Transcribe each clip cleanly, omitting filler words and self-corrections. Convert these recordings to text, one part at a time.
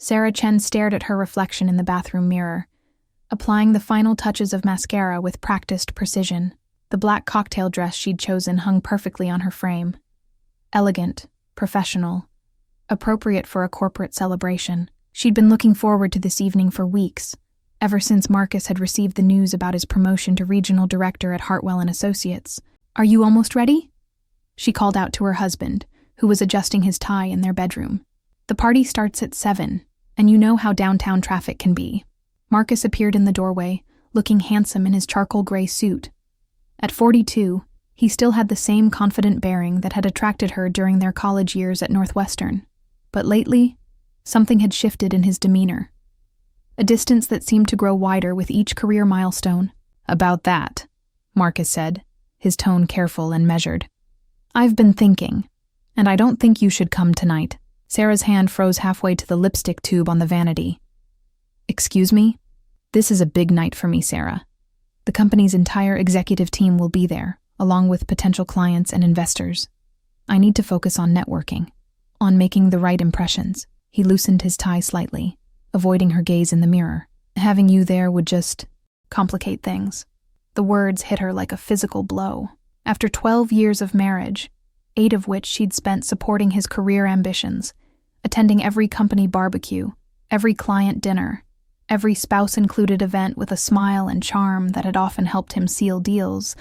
Sarah Chen stared at her reflection in the bathroom mirror, applying the final touches of mascara with practiced precision. The black cocktail dress she'd chosen hung perfectly on her frame. Elegant, professional, appropriate for a corporate celebration. She'd been looking forward to this evening for weeks, ever since Marcus had received the news about his promotion to regional director at Hartwell & Associates. "Are you almost ready?" she called out to her husband, who was adjusting his tie in their bedroom. "The party starts at 7, and you know how downtown traffic can be." Marcus appeared in the doorway, looking handsome in his charcoal gray suit. At 42, he still had the same confident bearing that had attracted her during their college years at Northwestern. But lately, something had shifted in his demeanor. A distance that seemed to grow wider with each career milestone. "About that," Marcus said, his tone careful and measured. "I've been thinking, and I don't think you should come tonight." Sarah's hand froze halfway to the lipstick tube on the vanity. "Excuse me? This is a big night for me, Sarah. The company's entire executive team will be there, along with potential clients and investors. I need to focus on networking, on making the right impressions." He loosened his tie slightly, avoiding her gaze in the mirror. "Having you there would just complicate things." The words hit her like a physical blow. After 12 years of marriage, 8 of which she'd spent supporting his career ambitions, attending every company barbecue, every client dinner, every spouse-included event with a smile and charm that had often helped him seal deals,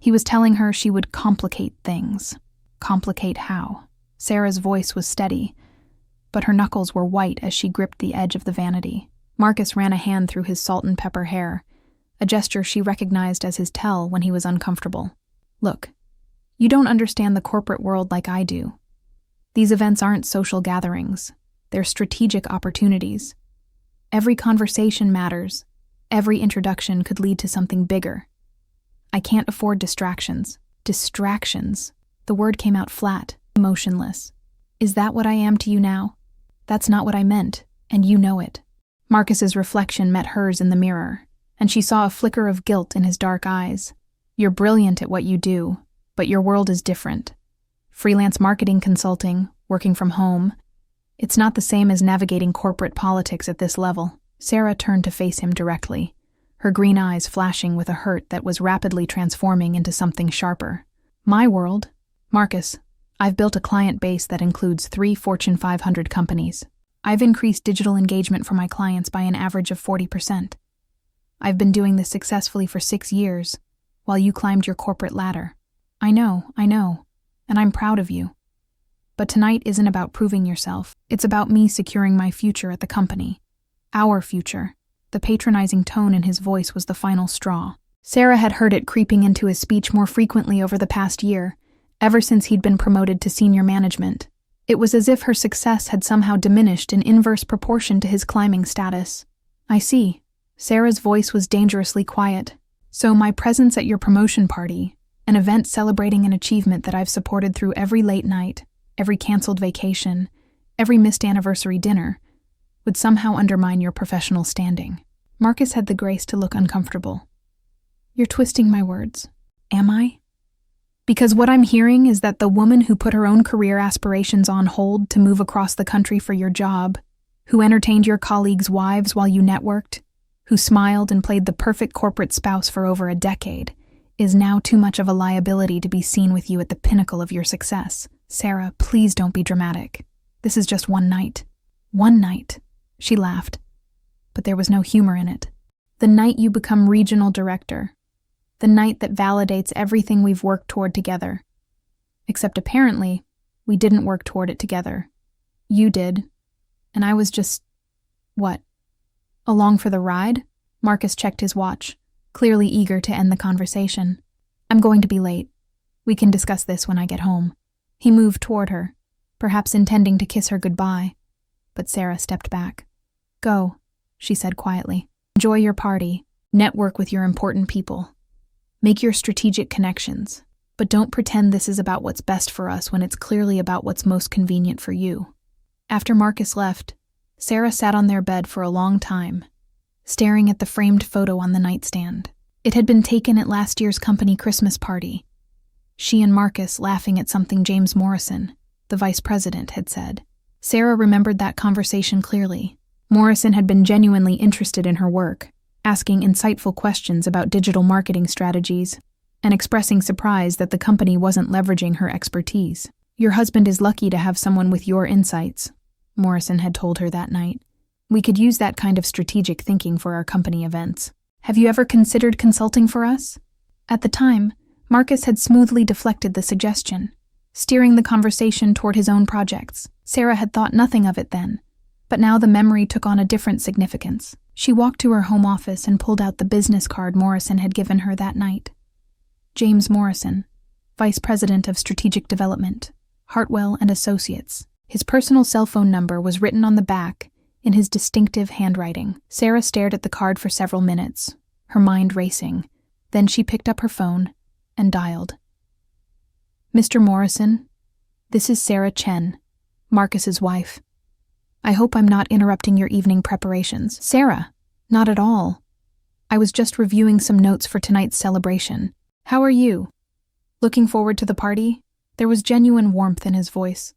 he was telling her she would complicate things. Complicate how? Sarah's voice was steady, but her knuckles were white as she gripped the edge of the vanity. Marcus ran a hand through his salt and pepper hair, a gesture she recognized as his tell when he was uncomfortable. "Look, you don't understand the corporate world like I do. These events aren't social gatherings. They're strategic opportunities. Every conversation matters. Every introduction could lead to something bigger. I can't afford distractions." Distractions. The word came out flat, emotionless. "Is that what I am to you now? That's not what I meant, and you know it." Marcus's reflection met hers in the mirror, and she saw a flicker of guilt in his dark eyes. "You're brilliant at what you do, but your world is different. Freelance marketing consulting, working from home. It's not the same as navigating corporate politics at this level." Sarah turned to face him directly, her green eyes flashing with a hurt that was rapidly transforming into something sharper. "My world? Marcus, I've built a client base that includes 3 Fortune 500 companies. I've increased digital engagement for my clients by an average of 40%. I've been doing this successfully for 6 years, while you climbed your corporate ladder. I know, and I'm proud of you. But tonight isn't about proving yourself. It's about me securing my future at the company. Our future." The patronizing tone in his voice was the final straw. Sarah had heard it creeping into his speech more frequently over the past year, ever since he'd been promoted to senior management. It was as if her success had somehow diminished in inverse proportion to his climbing status. "I see." Sarah's voice was dangerously quiet. "So my presence at your promotion party, an event celebrating an achievement that I've supported through every late night, every canceled vacation, every missed anniversary dinner, would somehow undermine your professional standing." Marcus had the grace to look uncomfortable. "You're twisting my words." "Am I? Because what I'm hearing is that the woman who put her own career aspirations on hold to move across the country for your job, who entertained your colleagues' wives while you networked, who smiled and played the perfect corporate spouse for over a decade, is now too much of a liability to be seen with you at the pinnacle of your success. Sarah, please don't be dramatic. This is just one night." "One night," she laughed, but there was no humor in it. "The night you become regional director. The night that validates everything we've worked toward together. Except apparently, we didn't work toward it together. You did, and I was just, what, along for the ride?" Marcus checked his watch, clearly eager to end the conversation. "I'm going to be late. We can discuss this when I get home." He moved toward her, perhaps intending to kiss her goodbye, but Sarah stepped back. "Go," she said quietly. "Enjoy your party. Network with your important people. Make your strategic connections, but don't pretend this is about what's best for us when it's clearly about what's most convenient for you." After Marcus left, Sarah sat on their bed for a long time, staring at the framed photo on the nightstand. It had been taken at last year's company Christmas party. She and Marcus laughing at something James Morrison, the vice president, had said. Sarah remembered that conversation clearly, Morrison had been genuinely interested in her work, asking insightful questions about digital marketing strategies, and expressing surprise that the company wasn't leveraging her expertise. "Your husband is lucky to have someone with your insights," Morrison had told her that night. "We could use that kind of strategic thinking for our company events. Have you ever considered consulting for us?" At the time, Marcus had smoothly deflected the suggestion, steering the conversation toward his own projects. Sarah had thought nothing of it then, but now the memory took on a different significance. She walked to her home office and pulled out the business card Morrison had given her that night. James Morrison, Vice President of Strategic Development, Hartwell and Associates. His personal cell phone number was written on the back in his distinctive handwriting. Sarah stared at the card for several minutes, her mind racing. Then she picked up her phone and dialed. "Mr. Morrison, this is Sarah Chen, Marcus's wife. I hope I'm not interrupting your evening preparations." "Sarah, not at all. I was just reviewing some notes for tonight's celebration. How are you? Looking forward to the party?" There was genuine warmth in his voice,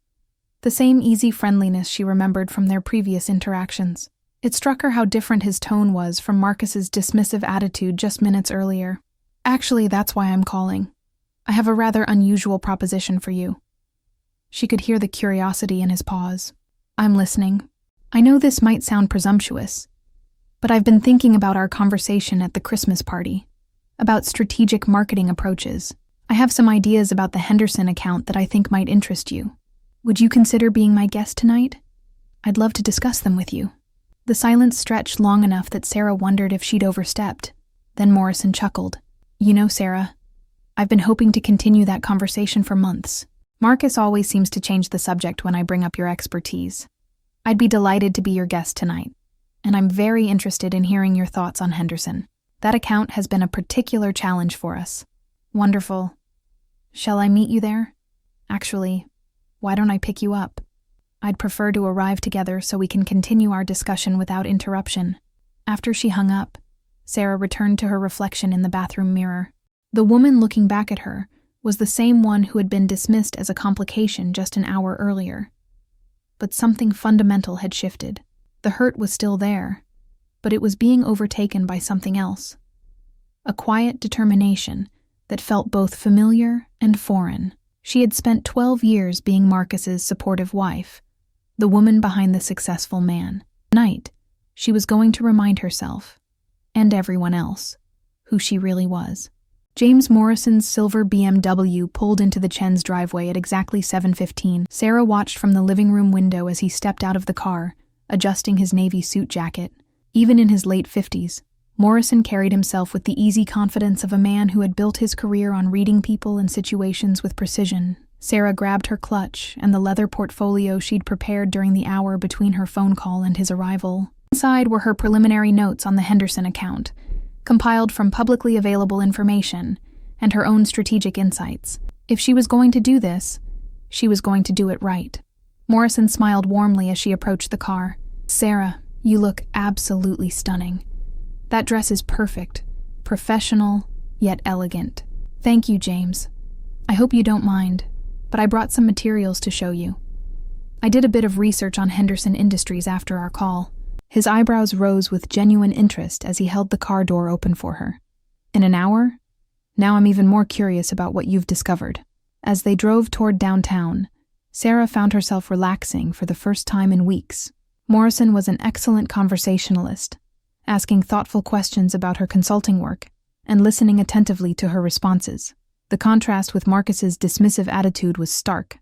the same easy friendliness she remembered from their previous interactions. It struck her how different his tone was from Marcus's dismissive attitude just minutes earlier. "Actually, that's why I'm calling. I have a rather unusual proposition for you." She could hear the curiosity in his pause. "I'm listening. I know this might sound presumptuous, but I've been thinking about our conversation at the Christmas party, about strategic marketing approaches. I have some ideas about the Henderson account that I think might interest you. Would you consider being my guest tonight? I'd love to discuss them with you." The silence stretched long enough that Sarah wondered if she'd overstepped. Then Morrison chuckled. "You know, Sarah, I've been hoping to continue that conversation for months. Marcus always seems to change the subject when I bring up your expertise. I'd be delighted to be your guest tonight, and I'm very interested in hearing your thoughts on Henderson. That account has been a particular challenge for us." "Wonderful. Shall I meet you there? Actually, why don't I pick you up? I'd prefer to arrive together so we can continue our discussion without interruption." After she hung up, Sarah returned to her reflection in the bathroom mirror. The woman looking back at her was the same one who had been dismissed as a complication just an hour earlier. But something fundamental had shifted. The hurt was still there, but it was being overtaken by something else. A quiet determination that felt both familiar and foreign. She had spent 12 years being Marcus's supportive wife, the woman behind the successful man. Tonight, she was going to remind herself, and everyone else, who she really was. James Morrison's silver BMW pulled into the Chen's driveway at exactly 7:15. Sarah watched from the living room window as he stepped out of the car, adjusting his navy suit jacket. Even in his late 50s, Morrison carried himself with the easy confidence of a man who had built his career on reading people and situations with precision. Sarah grabbed her clutch and the leather portfolio she'd prepared during the hour between her phone call and his arrival. Inside were her preliminary notes on the Henderson account, compiled from publicly available information, and her own strategic insights. If she was going to do this, she was going to do it right. Morrison smiled warmly as she approached the car. "Sarah, you look absolutely stunning. That dress is perfect, professional, yet elegant." "Thank you, James. I hope you don't mind, but I brought some materials to show you. I did a bit of research on Henderson Industries after our call." His eyebrows rose with genuine interest as he held the car door open for her. "In an hour? Now I'm even more curious about what you've discovered." As they drove toward downtown, Sarah found herself relaxing for the first time in weeks. Morrison was an excellent conversationalist, asking thoughtful questions about her consulting work and listening attentively to her responses. The contrast with Marcus's dismissive attitude was stark.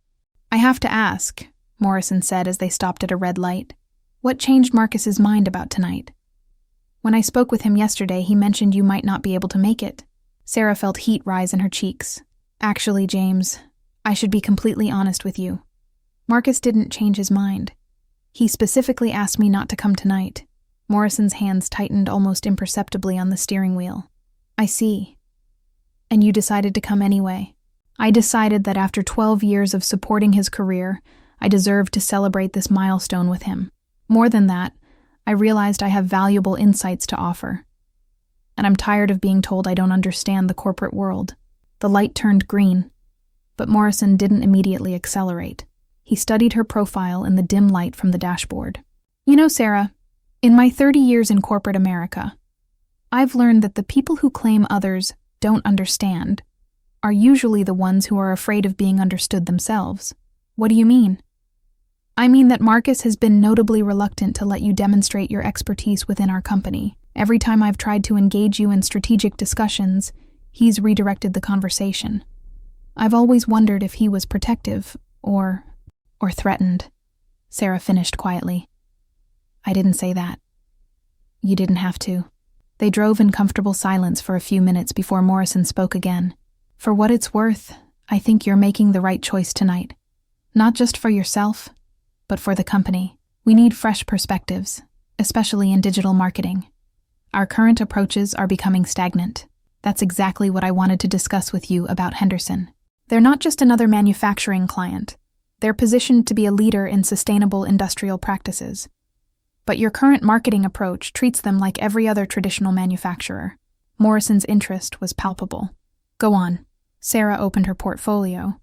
"I have to ask," Morrison said as they stopped at a red light, "what changed Marcus's mind about tonight? When I spoke with him yesterday, he mentioned you might not be able to make it." Sarah felt heat rise in her cheeks. "Actually, James, I should be completely honest with you. Marcus didn't change his mind. He specifically asked me not to come tonight." Morrison's hands tightened almost imperceptibly on the steering wheel. "I see. And you decided to come anyway." "I decided that after 12 years of supporting his career, I deserved to celebrate this milestone with him. More than that, I realized I have valuable insights to offer. And I'm tired of being told I don't understand the corporate world." The light turned green, but Morrison didn't immediately accelerate. He studied her profile in the dim light from the dashboard. "You know, Sarah, In my 30 years in corporate America, I've learned that the people who claim others don't understand are usually the ones who are afraid of being understood themselves. What do you mean? I mean that Marcus has been notably reluctant to let you demonstrate your expertise within our company. Every time I've tried to engage you in strategic discussions, he's redirected the conversation. I've always wondered if he was protective or threatened. Sarah finished quietly. I didn't say that. You didn't have to. They drove in comfortable silence for a few minutes before Morrison spoke again. For what it's worth, I think you're making the right choice tonight. Not just for yourself, but for the company. We need fresh perspectives, especially in digital marketing. Our current approaches are becoming stagnant. That's exactly what I wanted to discuss with you about Henderson. They're not just another manufacturing client. They're positioned to be a leader in sustainable industrial practices. But your current marketing approach treats them like every other traditional manufacturer. Morrison's interest was palpable. Go on. Sarah opened her portfolio,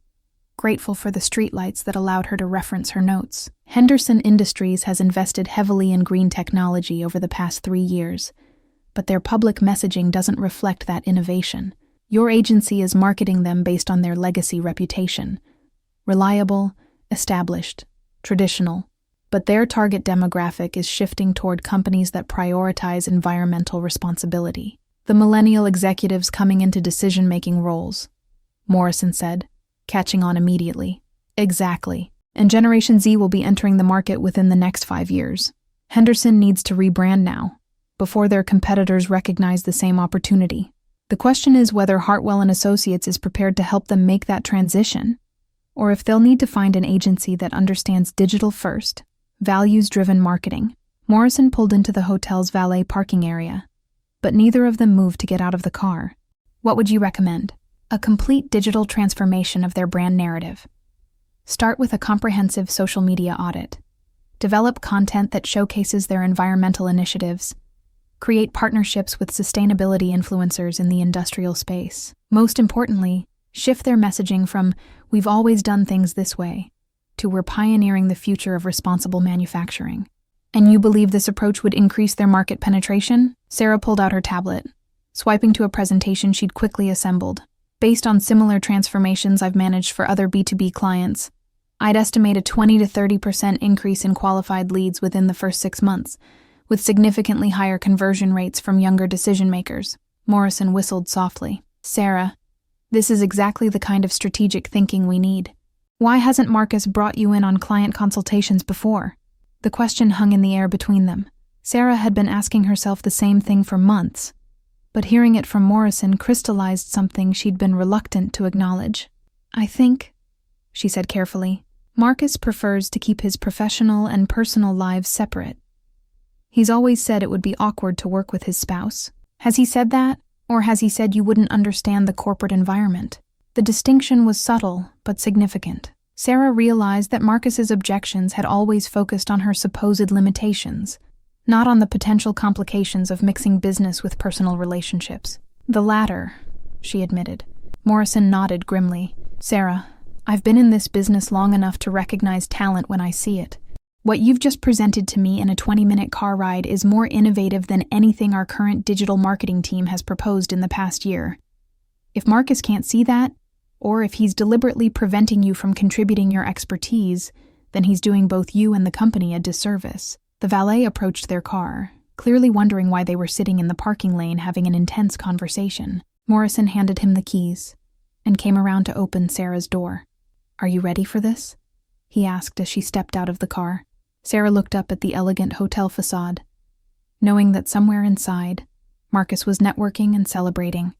grateful for the streetlights that allowed her to reference her notes. Henderson Industries has invested heavily in green technology over the past 3 years, but their public messaging doesn't reflect that innovation. Your agency is marketing them based on their legacy reputation. Reliable, established, traditional. But their target demographic is shifting toward companies that prioritize environmental responsibility. The millennial executives coming into decision-making roles, Morrison said, catching on immediately. Exactly. And Generation Z will be entering the market within the next 5 years. Henderson needs to rebrand now, before their competitors recognize the same opportunity. The question is whether Hartwell & Associates is prepared to help them make that transition, or if they'll need to find an agency that understands digital-first, values-driven marketing. Morrison pulled into the hotel's valet parking area, but neither of them moved to get out of the car. What would you recommend? A complete digital transformation of their brand narrative. Start with a comprehensive social media audit. Develop content that showcases their environmental initiatives. Create partnerships with sustainability influencers in the industrial space. Most importantly, shift their messaging from "we've always done things this way" to "we're pioneering the future of responsible manufacturing." And you believe this approach would increase their market penetration? Sarah pulled out her tablet, swiping to a presentation she'd quickly assembled. Based on similar transformations I've managed for other B2B clients, I'd estimate a 20 to 30% increase in qualified leads within the first 6 months, with significantly higher conversion rates from younger decision-makers. Morrison whistled softly. Sarah, this is exactly the kind of strategic thinking we need. Why hasn't Marcus brought you in on client consultations before? The question hung in the air between them. Sarah had been asking herself the same thing for months, but hearing it from Morrison crystallized something she'd been reluctant to acknowledge. I think, she said carefully, Marcus prefers to keep his professional and personal lives separate. He's always said it would be awkward to work with his spouse. Has he said that, or has he said you wouldn't understand the corporate environment? The distinction was subtle, but significant. Sarah realized that Marcus's objections had always focused on her supposed limitations, not on the potential complications of mixing business with personal relationships. The latter, she admitted. Morrison nodded grimly. Sarah, I've been in this business long enough to recognize talent when I see it. What you've just presented to me in a 20-minute car ride is more innovative than anything our current digital marketing team has proposed in the past year. If Marcus can't see that, or if he's deliberately preventing you from contributing your expertise, then he's doing both you and the company a disservice. The valet approached their car, clearly wondering why they were sitting in the parking lane having an intense conversation. Morrison handed him the keys and came around to open Sarah's door. Are you ready for this? He asked as she stepped out of the car. Sarah looked up at the elegant hotel facade, knowing that somewhere inside, Marcus was networking and celebrating,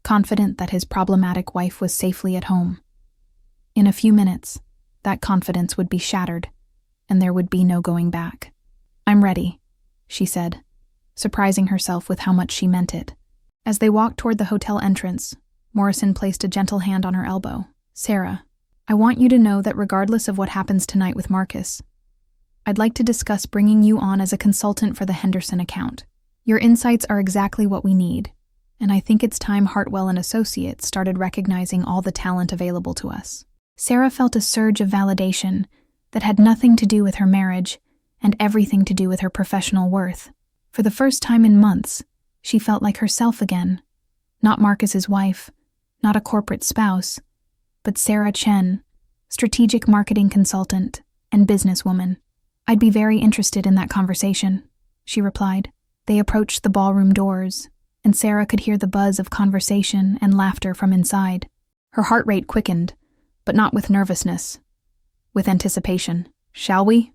confident that his problematic wife was safely at home. In a few minutes, that confidence would be shattered, and there would be no going back. I'm ready, she said, surprising herself with how much she meant it. As they walked toward the hotel entrance, Morrison placed a gentle hand on her elbow. Sarah, I want you to know that regardless of what happens tonight with Marcus, I'd like to discuss bringing you on as a consultant for the Henderson account. Your insights are exactly what we need, and I think it's time Hartwell & Associates started recognizing all the talent available to us. Sarah felt a surge of validation that had nothing to do with her marriage and everything to do with her professional worth. For the first time in months, she felt like herself again. Not Marcus's wife, not a corporate spouse, but Sarah Chen, strategic marketing consultant and businesswoman. "I'd be very interested in that conversation," she replied. They approached the ballroom doors, and Sarah could hear the buzz of conversation and laughter from inside. Her heart rate quickened, but not with nervousness, with anticipation. "Shall we?"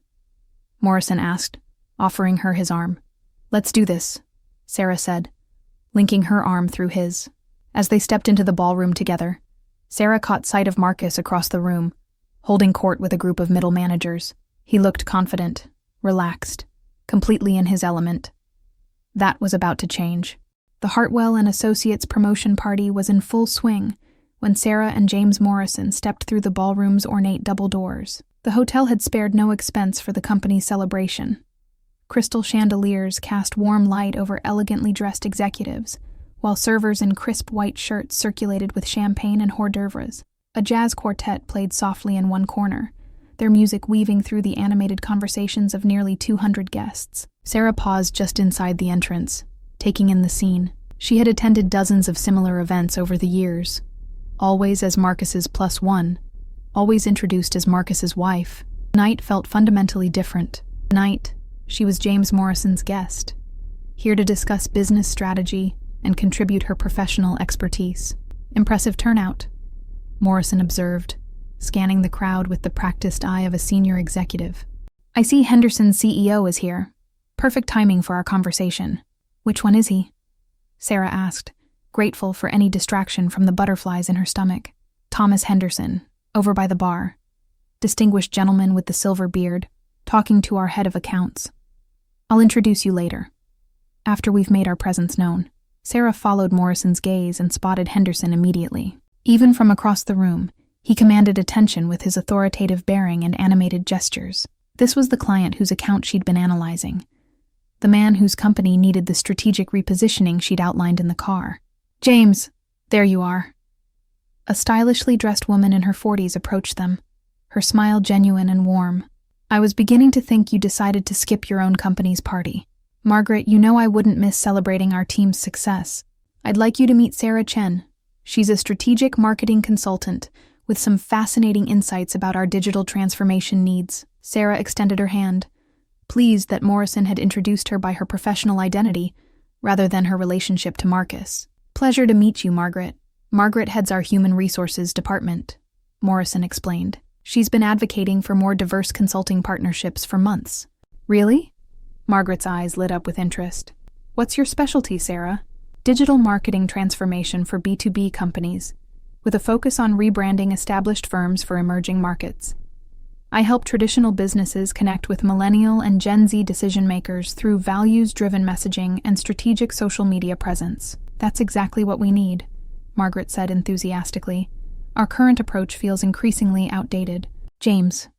Morrison asked, offering her his arm. "Let's do this," Sarah said, linking her arm through his. As they stepped into the ballroom together, Sarah caught sight of Marcus across the room, holding court with a group of middle managers. He looked confident, relaxed, completely in his element. That was about to change. The Hartwell and Associates promotion party was in full swing when Sarah and James Morrison stepped through the ballroom's ornate double doors. The hotel had spared no expense for the company's celebration. Crystal chandeliers cast warm light over elegantly dressed executives, while servers in crisp white shirts circulated with champagne and hors d'oeuvres. A jazz quartet played softly in one corner, their music weaving through the animated conversations of nearly 200 guests. Sarah paused just inside the entrance, taking in the scene. She had attended dozens of similar events over the years, always as Marcus's plus one, always introduced as Marcus's wife. Tonight felt fundamentally different. Tonight, she was James Morrison's guest, here to discuss business strategy and contribute her professional expertise. "Impressive turnout," Morrison observed, scanning the crowd with the practiced eye of a senior executive. "I see Henderson's CEO is here. Perfect timing for our conversation." "Which one is he?" Sarah asked, grateful for any distraction from the butterflies in her stomach. "Thomas Henderson, over by the bar. Distinguished gentleman with the silver beard, talking to our head of accounts. I'll introduce you later, after we've made our presence known." Sarah followed Morrison's gaze and spotted Henderson immediately. Even from across the room, he commanded attention with his authoritative bearing and animated gestures. This was the client whose account she'd been analyzing, the man whose company needed the strategic repositioning she'd outlined in the car. "James, there you are." A stylishly dressed woman in her 40s approached them, her smile genuine and warm. "I was beginning to think you decided to skip your own company's party. Margaret, you know I wouldn't miss celebrating our team's success. I'd like you to meet Sarah Chen. She's a strategic marketing consultant with some fascinating insights about our digital transformation needs." Sarah extended her hand, pleased that Morrison had introduced her by her professional identity rather than her relationship to Marcus. "Pleasure to meet you, Margaret. Margaret heads our human resources department," Morrison explained. "She's been advocating for more diverse consulting partnerships for months." "Really?" Margaret's eyes lit up with interest. "What's your specialty, Sarah?" "Digital marketing transformation for B2B companies, with a focus on rebranding established firms for emerging markets. I help traditional businesses connect with millennial and Gen Z decision-makers through values-driven messaging and strategic social media presence." "That's exactly what we need," Margaret said enthusiastically. "Our current approach feels increasingly outdated." "James,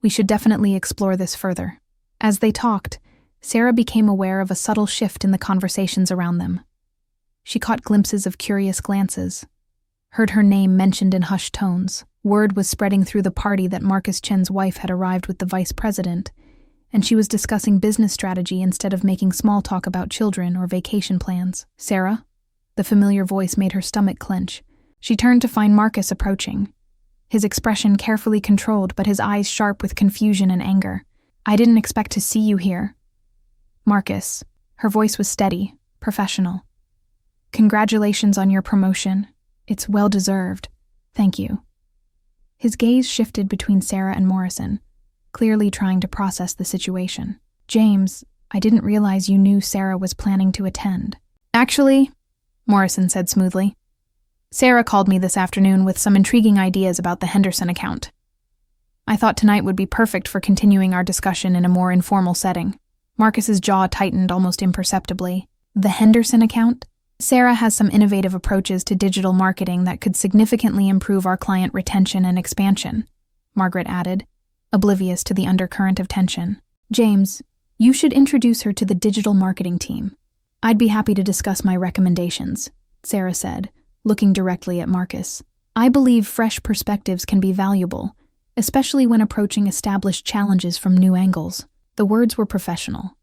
we should definitely explore this further." As they talked, Sarah became aware of a subtle shift in the conversations around them. She caught glimpses of curious glances, heard her name mentioned in hushed tones. Word was spreading through the party that Marcus Chen's wife had arrived with the vice president, and she was discussing business strategy instead of making small talk about children or vacation plans. "Sarah?" The familiar voice made her stomach clench. She turned to find Marcus approaching, his expression carefully controlled but his eyes sharp with confusion and anger. "I didn't expect to see you here." "Marcus," her voice was steady, professional. "Congratulations on your promotion. It's well-deserved. Thank you." His gaze shifted between Sarah and Morrison, clearly trying to process the situation. "James, I didn't realize you knew Sarah was planning to attend." "Actually," Morrison said smoothly, "Sarah called me this afternoon with some intriguing ideas about the Henderson account. I thought tonight would be perfect for continuing our discussion in a more informal setting." Marcus's jaw tightened almost imperceptibly. "The Henderson account?" "Sarah has some innovative approaches to digital marketing that could significantly improve our client retention and expansion," Margaret added, oblivious to the undercurrent of tension. "James, you should introduce her to the digital marketing team. I'd be happy to discuss my recommendations," Sarah said, looking directly at Marcus. "I believe fresh perspectives can be valuable, especially when approaching established challenges from new angles." The words were professional,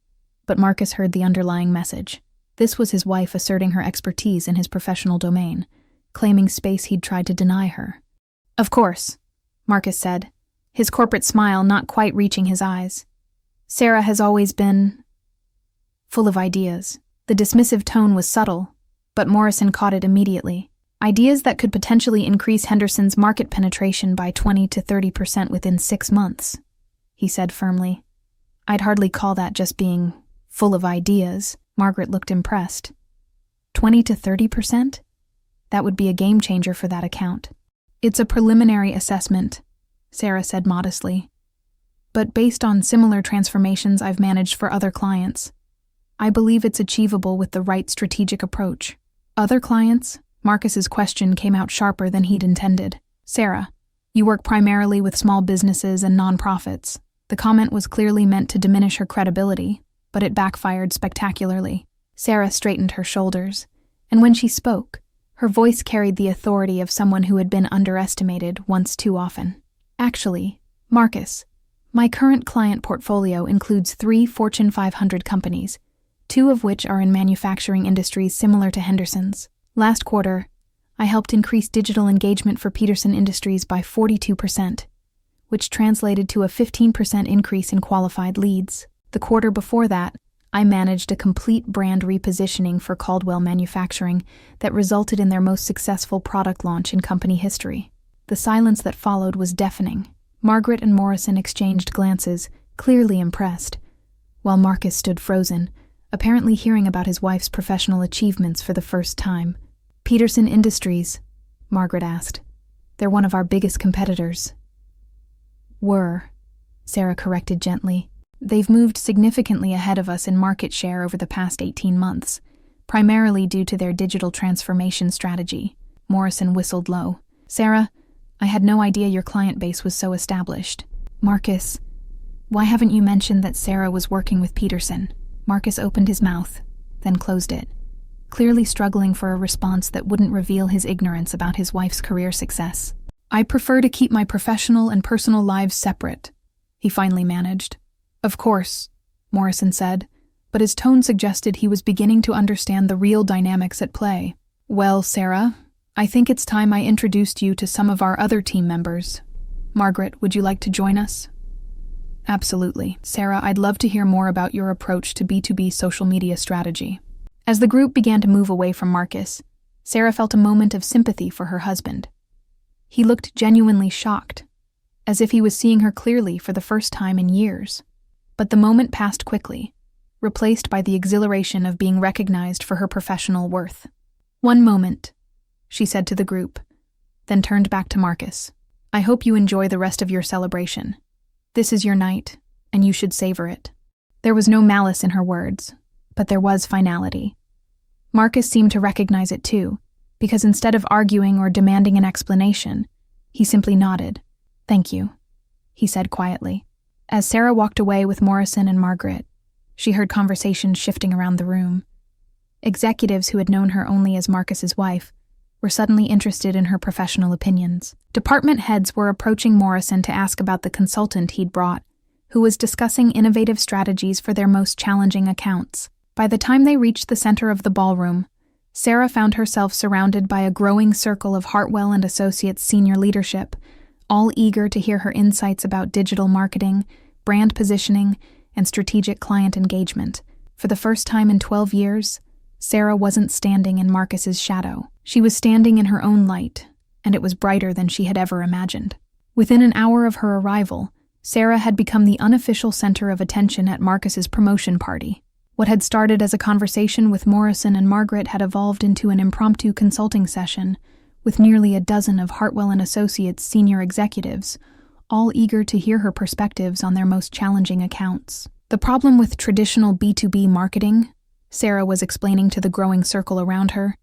but Marcus heard the underlying message. This was his wife asserting her expertise in his professional domain, claiming space he'd tried to deny her. "Of course," Marcus said, his corporate smile not quite reaching his eyes. "Sarah has always been full of ideas." The dismissive tone was subtle, but Morrison caught it immediately. Ideas that could potentially increase Henderson's market penetration by 20 to 30% within 6 months, he said firmly. "I'd hardly call that just being full of ideas." Margaret looked impressed. 20 to 30%? That would be a game changer for that account. "It's a preliminary assessment," Sarah said modestly. "But based on similar transformations I've managed for other clients, I believe it's achievable with the right strategic approach." "Other clients?" Marcus's question came out sharper than he'd intended. "Sarah, you work primarily with small businesses and nonprofits." The comment was clearly meant to diminish her credibility, but it backfired spectacularly. Sarah straightened her shoulders, and when she spoke, her voice carried the authority of someone who had been underestimated once too often. "Actually, Marcus, my current client portfolio includes 3 Fortune 500 companies, 2 of which are in manufacturing industries similar to Henderson's. Last quarter, I helped increase digital engagement for Peterson Industries by 42%, which translated to a 15% increase in qualified leads. The quarter before that, I managed a complete brand repositioning for Caldwell Manufacturing that resulted in their most successful product launch in company history." The silence that followed was deafening. Margaret and Morrison exchanged glances, clearly impressed, while Marcus stood frozen, apparently hearing about his wife's professional achievements for the first time. "Peterson Industries," Margaret asked. "They're one of our biggest competitors." "Were," Sarah corrected gently. "They've moved significantly ahead of us in market share over the past 18 months, primarily due to their digital transformation strategy." Morrison whistled low. "Sarah, I had no idea your client base was so established." "Marcus, why haven't you mentioned that Sarah was working with Peterson?" Marcus opened his mouth, then closed it, clearly struggling for a response that wouldn't reveal his ignorance about his wife's career success. "I prefer to keep my professional and personal lives separate," he finally managed. "Of course," Morrison said, but his tone suggested he was beginning to understand the real dynamics at play. "Well, Sarah, I think it's time I introduced you to some of our other team members. Margaret, would you like to join us?" "Absolutely. Sarah, I'd love to hear more about your approach to B2B social media strategy." As the group began to move away from Marcus, Sarah felt a moment of sympathy for her husband. He looked genuinely shocked, as if he was seeing her clearly for the first time in years. But the moment passed quickly, replaced by the exhilaration of being recognized for her professional worth. "One moment," she said to the group, then turned back to Marcus. "I hope you enjoy the rest of your celebration. This is your night, and you should savor it." There was no malice in her words, but there was finality. Marcus seemed to recognize it too, because instead of arguing or demanding an explanation, he simply nodded. "Thank you," he said quietly. As Sarah walked away with Morrison and Margaret, she heard conversations shifting around the room. Executives who had known her only as Marcus's wife were suddenly interested in her professional opinions. Department heads were approaching Morrison to ask about the consultant he'd brought, who was discussing innovative strategies for their most challenging accounts. By the time they reached the center of the ballroom, Sarah found herself surrounded by a growing circle of Hartwell and Associates senior leadership, all eager to hear her insights about digital marketing, brand positioning, and strategic client engagement. For the first time in 12 years, Sarah wasn't standing in Marcus's shadow. She was standing in her own light, and it was brighter than she had ever imagined. Within an hour of her arrival, Sarah had become the unofficial center of attention at Marcus's promotion party. What had started as a conversation with Morrison and Margaret had evolved into an impromptu consulting session with nearly a dozen of Hartwell and Associates senior executives, all eager to hear her perspectives on their most challenging accounts. "The problem with traditional B2B marketing," Sarah was explaining to the growing circle around her,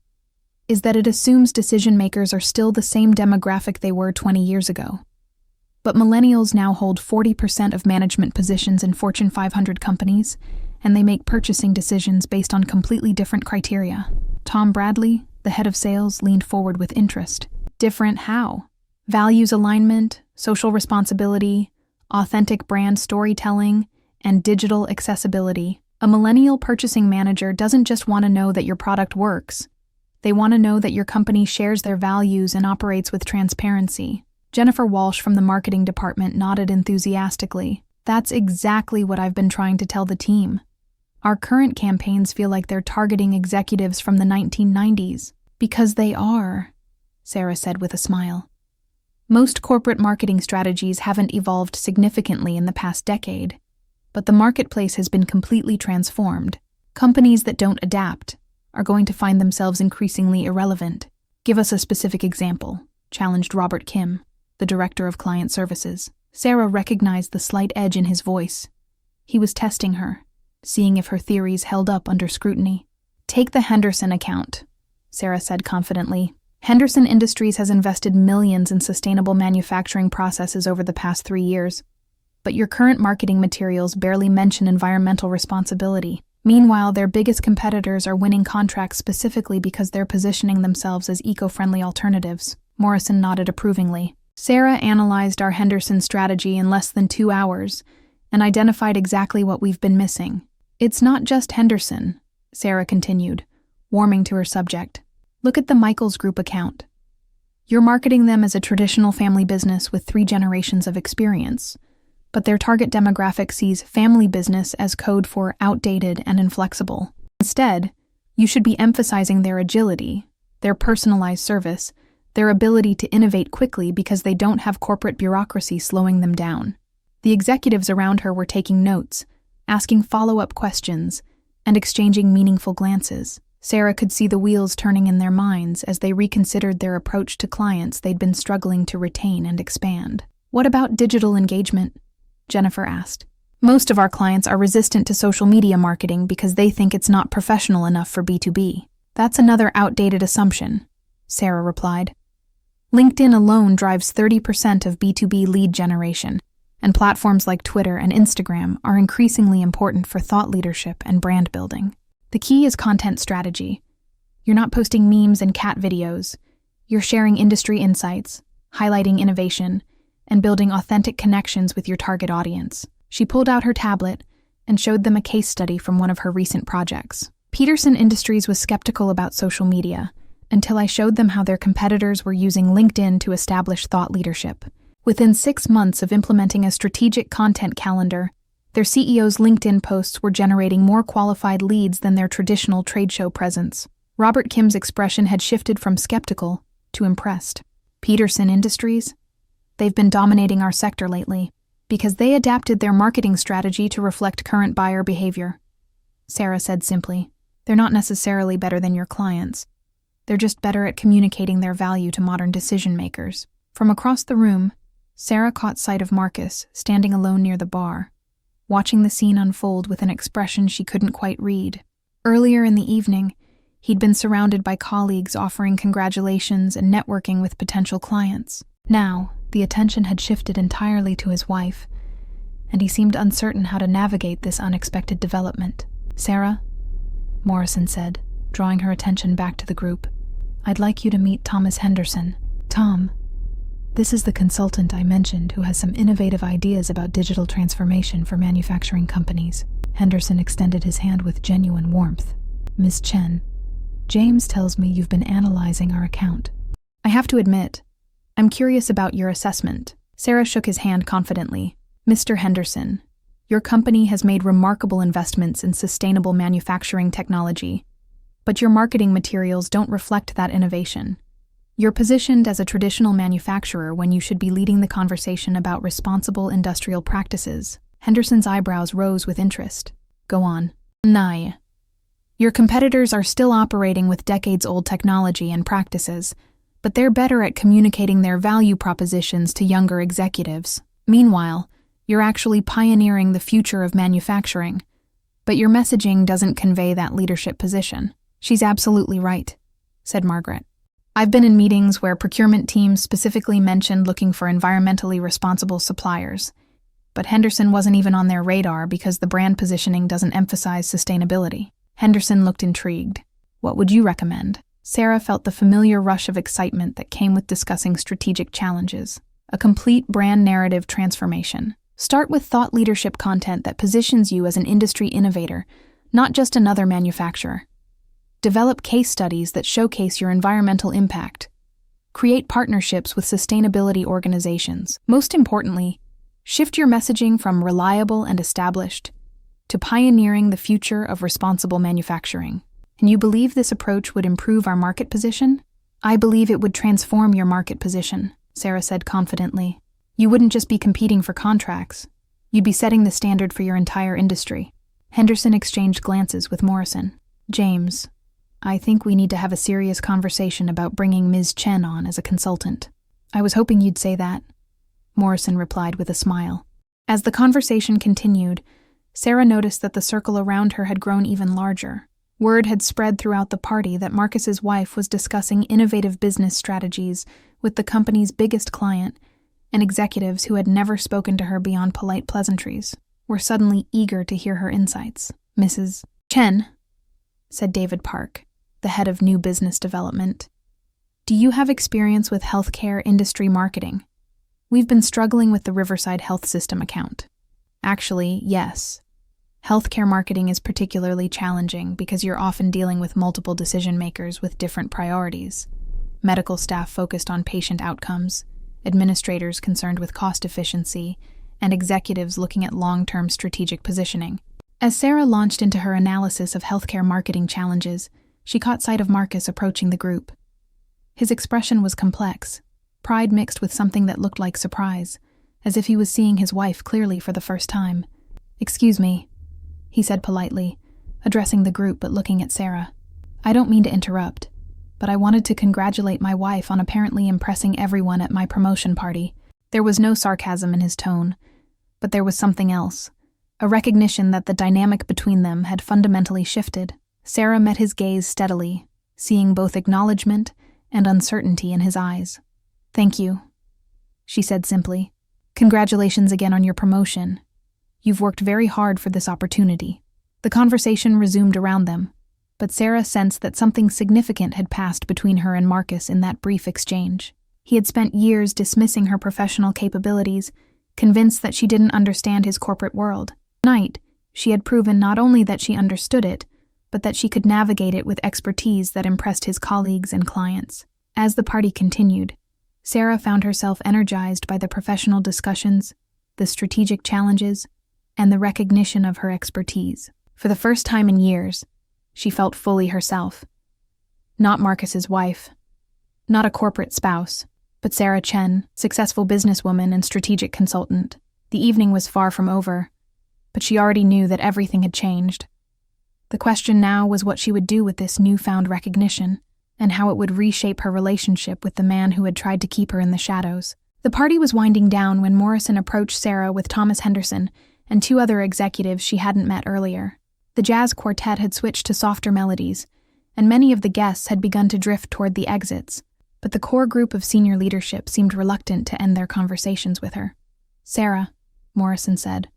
"is that it assumes decision-makers are still the same demographic they were 20 years ago. But millennials now hold 40% of management positions in Fortune 500 companies, and they make purchasing decisions based on completely different criteria." Tom Bradley, the head of sales, leaned forward with interest. "Different how? Values alignment, social responsibility, authentic brand storytelling, and digital accessibility. A millennial purchasing manager doesn't just want to know that your product works. They want to know that your company shares their values and operates with transparency. Jennifer Walsh from the marketing department nodded enthusiastically. That's exactly what I've been trying to tell the team. Our current campaigns feel like they're targeting executives from the 1990s. Because they are, Sarah said with a smile. Most corporate marketing strategies haven't evolved significantly in the past decade, but the marketplace has been completely transformed. Companies that don't adapt are going to find themselves increasingly irrelevant. Give us a specific example, challenged Robert Kim, the director of client services. Sarah recognized the slight edge in his voice. He was testing her, seeing if her theories held up under scrutiny. Take the Henderson account, Sarah said confidently. Henderson Industries has invested millions in sustainable manufacturing processes over the past 3 years, but your current marketing materials barely mention environmental responsibility. Meanwhile, their biggest competitors are winning contracts specifically because they're positioning themselves as eco-friendly alternatives. Morrison nodded approvingly. Sarah analyzed our Henderson strategy in less than 2 hours and identified exactly what we've been missing. It's not just Henderson, Sarah continued, warming to her subject. Look at the Michaels Group account. You're marketing them as a traditional family business with 3 generations of experience, but their target demographic sees family business as code for outdated and inflexible. Instead, you should be emphasizing their agility, their personalized service, their ability to innovate quickly because they don't have corporate bureaucracy slowing them down. The executives around her were taking notes, asking follow-up questions, and exchanging meaningful glances. Sarah could see the wheels turning in their minds as they reconsidered their approach to clients they'd been struggling to retain and expand. What about digital engagement? Jennifer asked. Most of our clients are resistant to social media marketing because they think it's not professional enough for B2B. That's another outdated assumption, Sarah replied. LinkedIn alone drives 30% of B2B lead generation, and platforms like Twitter and Instagram are increasingly important for thought leadership and brand building. The key is content strategy. You're not posting memes and cat videos. You're sharing industry insights, highlighting innovation, and building authentic connections with your target audience. She pulled out her tablet and showed them a case study from one of her recent projects. Peterson Industries was skeptical about social media until I showed them how their competitors were using LinkedIn to establish thought leadership. Within 6 months of implementing a strategic content calendar, their CEO's LinkedIn posts were generating more qualified leads than their traditional trade show presence. Robert Kim's expression had shifted from skeptical to impressed. Peterson Industries? They've been dominating our sector lately because they adapted their marketing strategy to reflect current buyer behavior. Sarah said simply, they're not necessarily better than your clients. They're just better at communicating their value to modern decision makers. From across the room, Sarah caught sight of Marcus standing alone near the bar, watching the scene unfold with an expression she couldn't quite read. Earlier in the evening, he'd been surrounded by colleagues offering congratulations and networking with potential clients. Now, the attention had shifted entirely to his wife, and he seemed uncertain how to navigate this unexpected development. Sarah, Morrison said, drawing her attention back to the group, I'd like you to meet Thomas Henderson. Tom, this is the consultant I mentioned who has some innovative ideas about digital transformation for manufacturing companies. Henderson extended his hand with genuine warmth. Miss Chen, James tells me you've been analyzing our account. I have to admit, I'm curious about your assessment. Sarah shook his hand confidently. Mr. Henderson, your company has made remarkable investments in sustainable manufacturing technology, but your marketing materials don't reflect that innovation. You're positioned as a traditional manufacturer when you should be leading the conversation about responsible industrial practices. Henderson's eyebrows rose with interest. Go on. Nye. Your competitors are still operating with decades-old technology and practices, but they're better at communicating their value propositions to younger executives. Meanwhile, you're actually pioneering the future of manufacturing, but your messaging doesn't convey that leadership position. She's absolutely right, said Margaret. I've been in meetings where procurement teams specifically mentioned looking for environmentally responsible suppliers, but Henderson wasn't even on their radar because the brand positioning doesn't emphasize sustainability. Henderson looked intrigued. What would you recommend? Sarah felt the familiar rush of excitement that came with discussing strategic challenges. A complete brand narrative transformation. Start with thought leadership content that positions you as an industry innovator, not just another manufacturer. Develop case studies that showcase your environmental impact. Create partnerships with sustainability organizations. Most importantly, shift your messaging from reliable and established to pioneering the future of responsible manufacturing. And you believe this approach would improve our market position? I believe it would transform your market position, Sarah said confidently. You wouldn't just be competing for contracts. You'd be setting the standard for your entire industry. Henderson exchanged glances with Morrison. James, I think we need to have a serious conversation about bringing Ms. Chen on as a consultant. I was hoping you'd say that, Morrison replied with a smile. As the conversation continued, Sarah noticed that the circle around her had grown even larger. Word had spread throughout the party that Marcus's wife was discussing innovative business strategies with the company's biggest client, and executives who had never spoken to her beyond polite pleasantries were suddenly eager to hear her insights. Mrs. Chen, said David Park, the head of new business development, do you have experience with healthcare industry marketing? We've been struggling with the Riverside Health System account. Actually, yes. Healthcare marketing is particularly challenging because you're often dealing with multiple decision makers with different priorities. Medical staff focused on patient outcomes, administrators concerned with cost efficiency, and executives looking at long-term strategic positioning. As Sarah launched into her analysis of healthcare marketing challenges, she caught sight of Marcus approaching the group. His expression was complex, pride mixed with something that looked like surprise, as if he was seeing his wife clearly for the first time. "Excuse me," he said politely, addressing the group but looking at Sarah. "I don't mean to interrupt, but I wanted to congratulate my wife on apparently impressing everyone at my promotion party." There was no sarcasm in his tone, but there was something else, a recognition that the dynamic between them had fundamentally shifted. Sarah met his gaze steadily, seeing both acknowledgement and uncertainty in his eyes. "Thank you," she said simply. "Congratulations again on your promotion. You've worked very hard for this opportunity." The conversation resumed around them, but Sarah sensed that something significant had passed between her and Marcus in that brief exchange. He had spent years dismissing her professional capabilities, convinced that she didn't understand his corporate world. Tonight, she had proven not only that she understood it, but that she could navigate it with expertise that impressed his colleagues and clients. As the party continued, Sarah found herself energized by the professional discussions, the strategic challenges, and the recognition of her expertise. For the first time in years, she felt fully herself. Not Marcus's wife, not a corporate spouse, but Sarah Chen, successful businesswoman and strategic consultant. The evening was far from over, but she already knew that everything had changed. The question now was what she would do with this newfound recognition, and how it would reshape her relationship with the man who had tried to keep her in the shadows. The party was winding down when Morrison approached Sarah with Thomas Henderson and two other executives she hadn't met earlier. The jazz quartet had switched to softer melodies, and many of the guests had begun to drift toward the exits, but the core group of senior leadership seemed reluctant to end their conversations with her. "Sarah," Morrison said,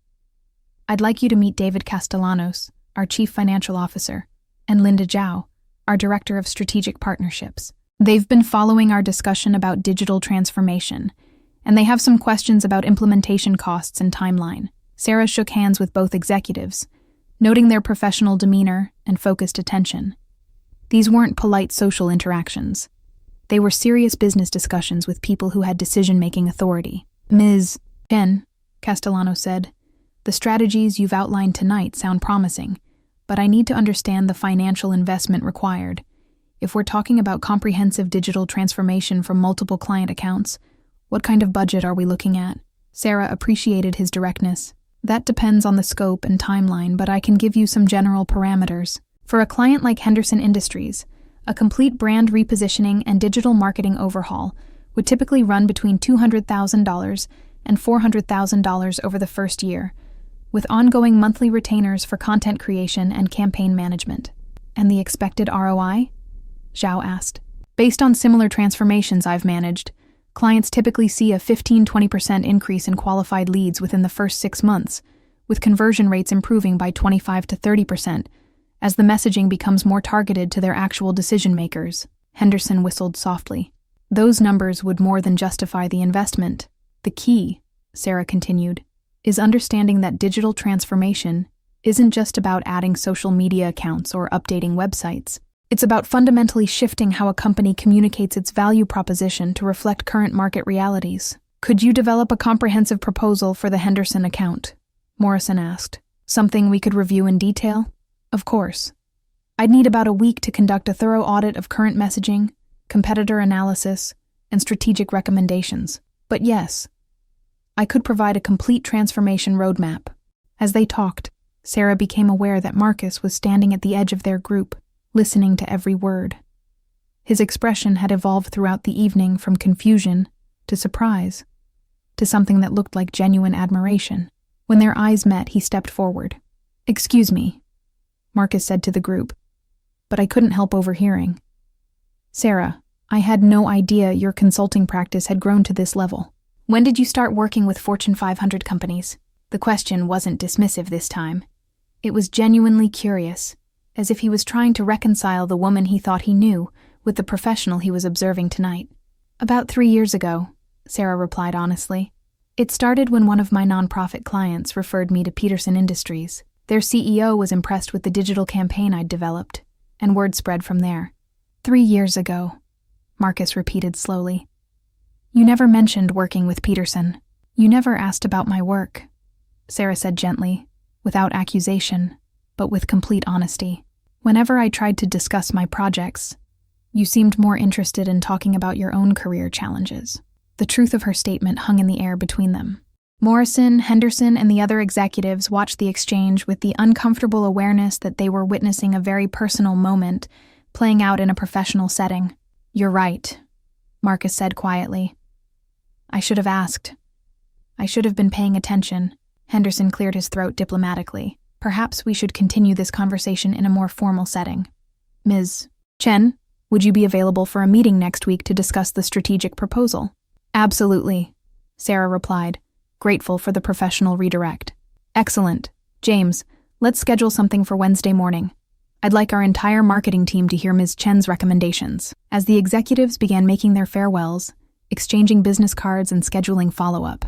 "I'd like you to meet David Castellanos, our Chief Financial Officer, and Linda Zhao, our Director of Strategic Partnerships. They've been following our discussion about digital transformation, and they have some questions about implementation costs and timeline." Sarah shook hands with both executives, noting their professional demeanor and focused attention. These weren't polite social interactions. They were serious business discussions with people who had decision-making authority. "Ms. Chen," Castellanos said, "the strategies you've outlined tonight sound promising, but I need to understand the financial investment required. If we're talking about comprehensive digital transformation from multiple client accounts, what kind of budget are we looking at?" Sarah appreciated his directness. "That depends on the scope and timeline, but I can give you some general parameters. For a client like Henderson Industries, a complete brand repositioning and digital marketing overhaul would typically run between $200,000 and $400,000 over the first year, with ongoing monthly retainers for content creation and campaign management." "And the expected ROI?" Zhao asked. "Based on similar transformations I've managed, clients typically see a 15-20% increase in qualified leads within the first 6 months, with conversion rates improving by 25 to 30% as the messaging becomes more targeted to their actual decision-makers." Henderson whistled softly. "Those numbers would more than justify the investment. The key," Sarah continued, is understanding that digital transformation isn't just about adding social media accounts or updating websites. It's about fundamentally shifting how a company communicates its value proposition to reflect current market realities. Could you develop a comprehensive proposal for the Henderson account? Morrison asked. Something we could review in detail? Of course. I'd need about a week to conduct a thorough audit of current messaging, competitor analysis, and strategic recommendations. But yes, I could provide a complete transformation roadmap. As they talked, Sarah became aware that Marcus was standing at the edge of their group, listening to every word. His expression had evolved throughout the evening from confusion to surprise, to something that looked like genuine admiration. When their eyes met, he stepped forward. "Excuse me," Marcus said to the group, "but I couldn't help overhearing. Sarah, I had no idea your consulting practice had grown to this level. When did you start working with Fortune 500 companies?" The question wasn't dismissive this time. It was genuinely curious, as if he was trying to reconcile the woman he thought he knew with the professional he was observing tonight. "About 3 years ago," Sarah replied honestly. "It started when one of my nonprofit clients referred me to Peterson Industries. Their CEO was impressed with the digital campaign I'd developed, and word spread from there." 3 years ago, Marcus repeated slowly. "You never mentioned working with Peterson. You never asked about my work," Sarah said gently, without accusation, but with complete honesty. "Whenever I tried to discuss my projects, you seemed more interested in talking about your own career challenges." The truth of her statement hung in the air between them. Morrison, Henderson, and the other executives watched the exchange with the uncomfortable awareness that they were witnessing a very personal moment playing out in a professional setting. "You're right," Marcus said quietly. "I should have asked. I should have been paying attention." Henderson cleared his throat diplomatically. "Perhaps we should continue this conversation in a more formal setting. Ms. Chen, would you be available for a meeting next week to discuss the strategic proposal?" "Absolutely," Sarah replied, grateful for the professional redirect. "Excellent. James, let's schedule something for Wednesday morning. I'd like our entire marketing team to hear Ms. Chen's recommendations." As the executives began making their farewells, exchanging business cards and scheduling follow-up,